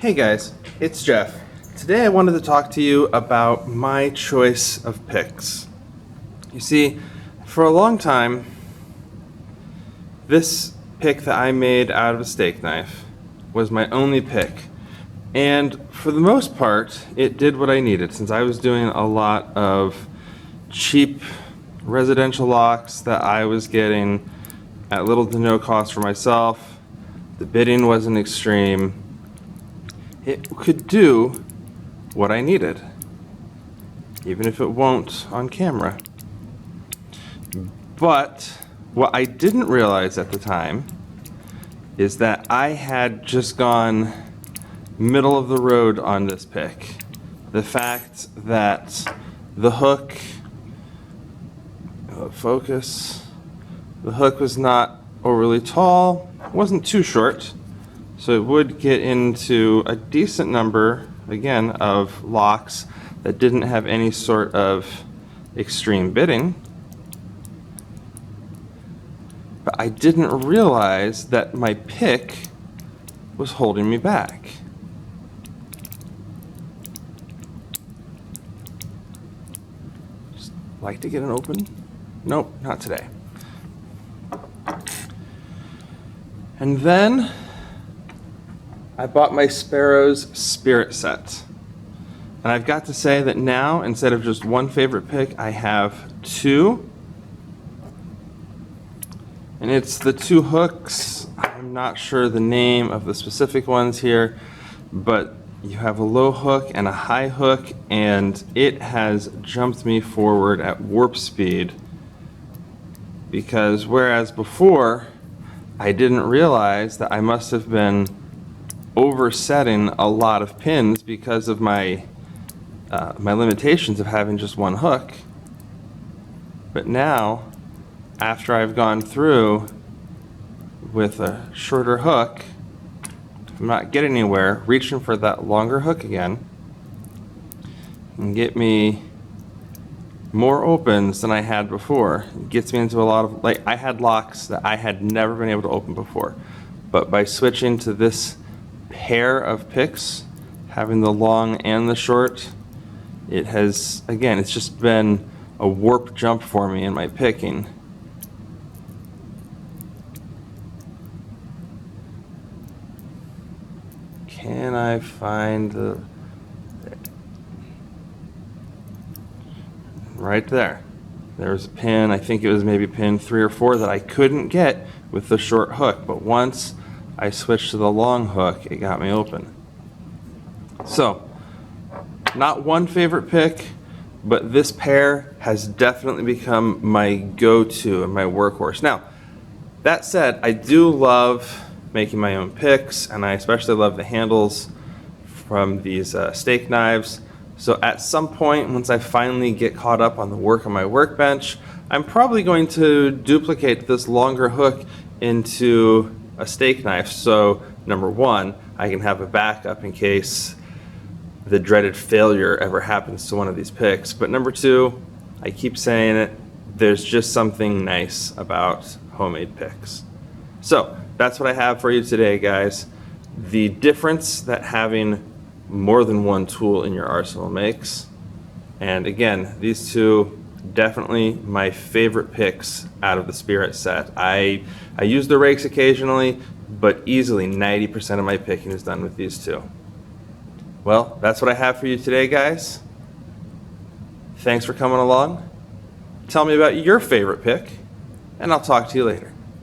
Hey guys, it's Jeff. Today I wanted to talk to you about my choice of picks. You see, for a long time, this pick that I made out of a steak knife was my only pick. And for the most part, it did what I needed since I was doing a lot of cheap residential locks that I was getting at little to no cost for myself. The bidding wasn't extreme. It could do what I needed, even if it won't on camera. But what I didn't realize at the time is that I had just gone middle of the road on this pick. The fact that the hook, the hook was not overly tall, wasn't too short, so it would get into a decent number, again, of locks that didn't have any sort of extreme bidding. But I didn't realize that my pick was holding me back. Just like to get an open? Nope, not today. And then I bought my Sparrow's Spirit set. And I've got to say that now, instead of just one favorite pick, I have two. And it's the two hooks. I'm not sure the name of the specific ones here, but you have a low hook and a high hook, and it has jumped me forward at warp speed. Because whereas before, I didn't realize that I must have been oversetting a lot of pins because of my limitations of having just one hook. But now, after I've gone through with a shorter hook, I'm not getting anywhere, reaching for that longer hook again, and get me more opens than I had before. It gets me into a lot of, I had locks that I had never been able to open before. But by switching to this pair of picks, having the long and the short, it has, again, it's just been a warp jump for me in my picking. Can I find the, right there. There was a pin, I think it was maybe pin 3 or 4 that I couldn't get with the short hook, but once I switched to the long hook, it got me open. So, not one favorite pick, but this pair has definitely become my go-to and my workhorse. Now, that said, I do love making my own picks, and I especially love the handles from these steak knives. So at some point, once I finally get caught up on the work on my workbench, I'm probably going to duplicate this longer hook into a steak knife. So number one, I can have a backup in case the dreaded failure ever happens to one of these picks. But number two, I keep saying it, there's just something nice about homemade picks. So that's what I have for you today, guys. The difference that having more than one tool in your arsenal makes. And again, these two, definitely my favorite picks out of the Spirit set. I use the rakes occasionally, but easily 90% of my picking is done with these two. Well, that's what I have for you today, guys. Thanks for coming along. Tell me about your favorite pick, and I'll talk to you later.